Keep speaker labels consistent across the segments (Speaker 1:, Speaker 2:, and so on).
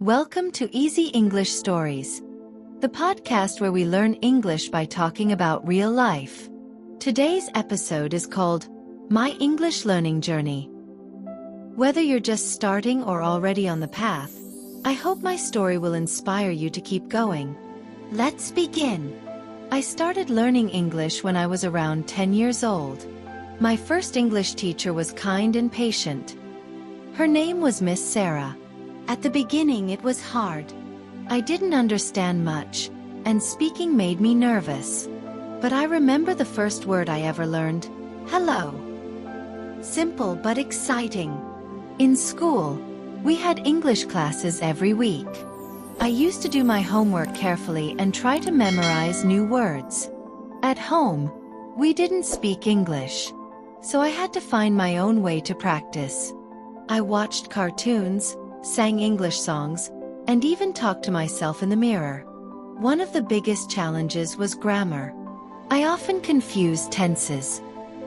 Speaker 1: Welcome to Easy English Stories, the podcast where we learn English by talking about real life. Today's episode is called My English Learning Journey. Whether you're just starting or already on the path, I hope my story will inspire you to keep going. Let's begin. I started learning English when I was around 10 years old. My first English teacher was kind and patient. Her name was Miss Sarah. At the beginning it was hard. I didn't understand much, and speaking made me nervous. But I remember the first word I ever learned: hello. Simple but exciting. In school, we had English classes every week. I used to do my homework carefully and try to memorize new words. At home, we didn't speak English, so I had to find my own way to practice. I watched cartoons, sang English songs, and even talked to myself in the mirror. One of the biggest challenges was grammar. I often confused tenses,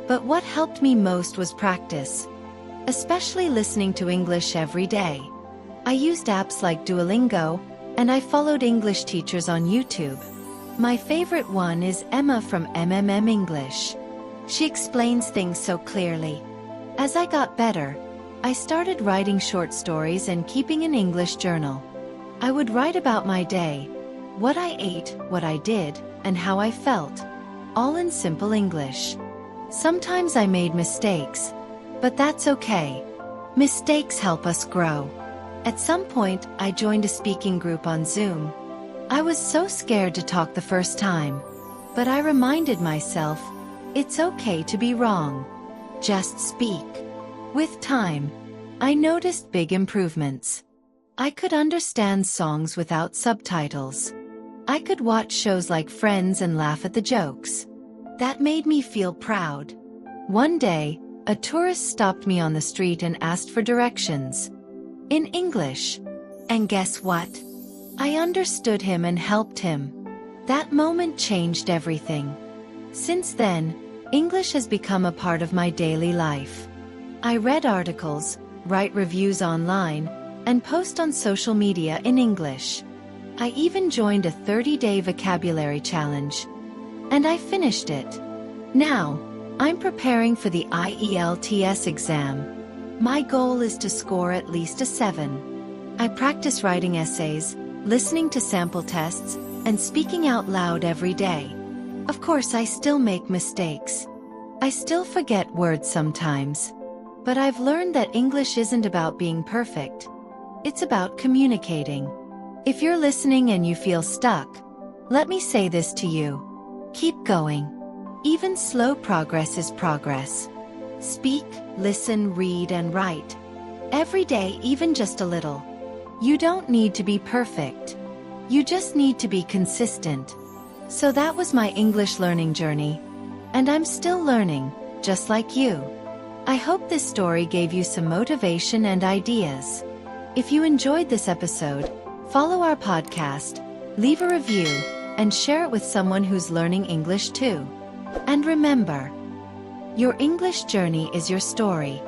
Speaker 1: but what helped me most was practice, especially listening to English every day. I used apps like Duolingo, and I followed English teachers on YouTube. My favorite one is Emma from MMM English. She explains things so clearly. As I got better, I started writing short stories and keeping an English journal. I would write about my day, what I ate, what I did, and how I felt, all in simple English. Sometimes I made mistakes, but that's okay. Mistakes help us grow. At some point, I joined a speaking group on Zoom. I was so scared to talk the first time, but I reminded myself, it's okay to be wrong. Just speak. With time, I noticed big improvements. I could understand songs without subtitles. I could watch shows like Friends and laugh at the jokes. That made me feel proud. One day, a tourist stopped me on the street and asked for directions in English. And guess what? I understood him and helped him. That moment changed everything. Since then, English has become a part of my daily life. I read articles, write reviews online, and post on social media in English. I even joined a 30-day vocabulary challenge. And I finished it. Now, I'm preparing for the IELTS exam. My goal is to score at least a 7. I practice writing essays, listening to sample tests, and speaking out loud every day. Of course, I still make mistakes. I still forget words sometimes. But I've learned that English isn't about being perfect. It's about communicating. If you're listening and you feel stuck, let me say this to you. Keep going. Even slow progress is progress. Speak, listen, read, and write. Every day, even just a little. You don't need to be perfect. You just need to be consistent. So that was my English learning journey. And I'm still learning, just like you. I hope this story gave you some motivation and ideas. If you enjoyed this episode, follow our podcast, leave a review, and share it with someone who's learning English too. And remember, your English journey is your story.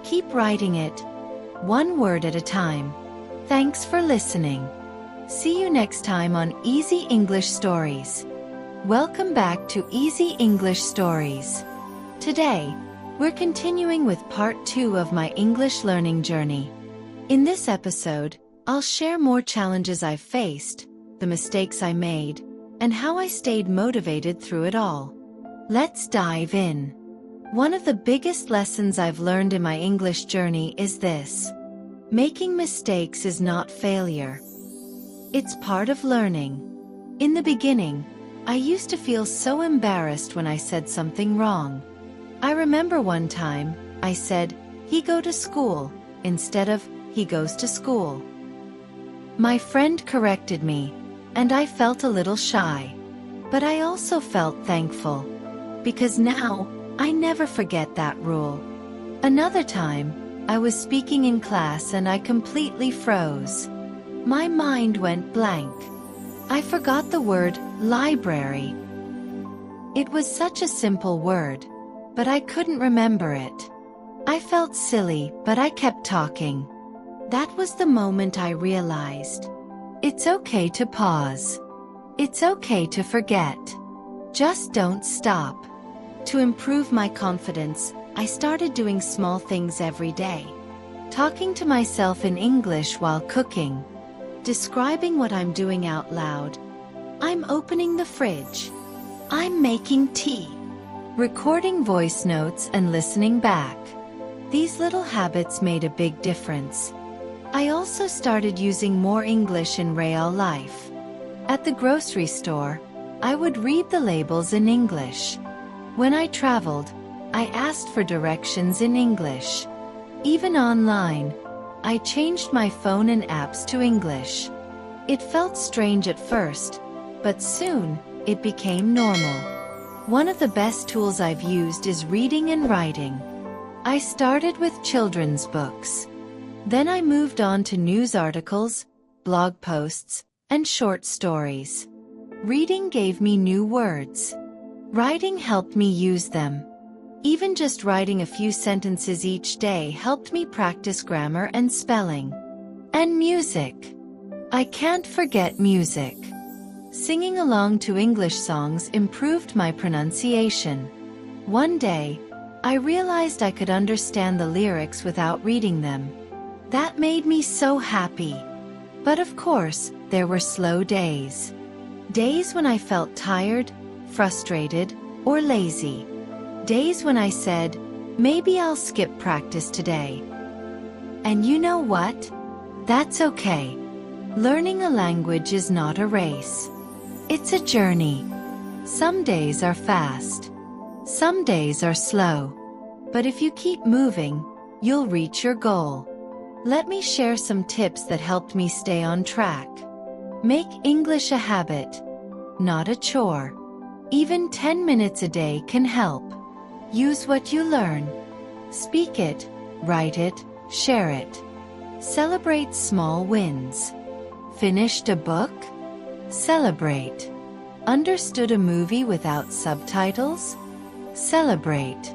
Speaker 1: Keep writing it, one word at a time. Thanks for listening. See you next time on Easy English Stories. Welcome back to Easy English Stories. Today, we're continuing with part 2 of my English learning journey. In this episode, I'll share more challenges I've faced, the mistakes I made, and how I stayed motivated through it all. Let's dive in. One of the biggest lessons I've learned in my English journey is this: making mistakes is not failure. It's part of learning. In the beginning, I used to feel so embarrassed when I said something wrong. I remember one time, I said, "He go to school," instead of, "He goes to school." My friend corrected me, and I felt a little shy. But I also felt thankful. Because now, I never forget that rule. Another time, I was speaking in class and I completely froze. My mind went blank. I forgot the word library. It was such a simple word, but I couldn't remember it. I felt silly, but I kept talking. That was the moment I realized. It's okay to pause. It's okay to forget. Just don't stop. To improve my confidence, I started doing small things every day. Talking to myself in English while cooking. Describing what I'm doing out loud. I'm opening the fridge. I'm making tea. Recording voice notes and listening back. These little habits made a big difference. I also started using more English in real life. At the grocery store, I would read the labels in English. When I traveled, I asked for directions in English. Even online, I changed my phone and apps to English. It felt strange at first, but soon, it became normal. One of the best tools I've used is reading and writing. I started with children's books. Then I moved on to news articles, blog posts, and short stories. Reading gave me new words. Writing helped me use them. Even just writing a few sentences each day helped me practice grammar and spelling. And music. I can't forget music. Singing along to English songs improved my pronunciation. One day, I realized I could understand the lyrics without reading them. That made me so happy. But of course, there were slow days. Days when I felt tired, frustrated, or lazy. Days when I said, maybe I'll skip practice today. And you know what? That's okay. Learning a language is not a race. It's a journey. Some days are fast. Some days are slow. But if you keep moving, you'll reach your goal. Let me share some tips that helped me stay on track. Make English a habit, not a chore. Even 10 minutes a day can help. Use what you learn. Speak it, write it, share it. Celebrate small wins. Finished a book? Celebrate. Understood a movie without subtitles? Celebrate.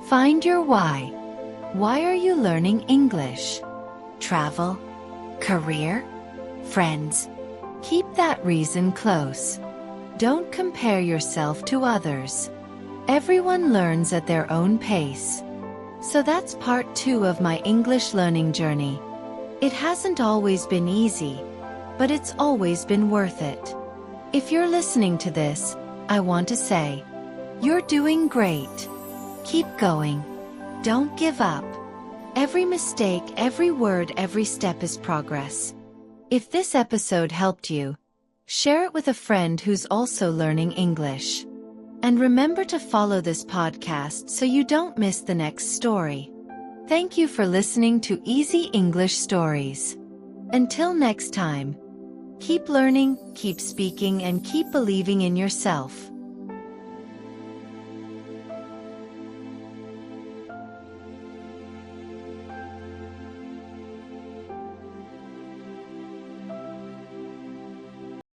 Speaker 1: Find your why. Why are you learning English? Travel? Career? Friends? Keep that reason close. Don't compare yourself to others. Everyone learns at their own pace. So that's part 2 of my English learning journey. It hasn't always been easy, but it's always been worth it. If you're listening to this, I want to say, you're doing great. Keep going. Don't give up. Every mistake, every word, every step is progress. If this episode helped you, share it with a friend who's also learning English. And remember to follow this podcast so you don't miss the next story. Thank you for listening to Easy English Stories. Until next time, keep learning, keep speaking, and keep believing in yourself.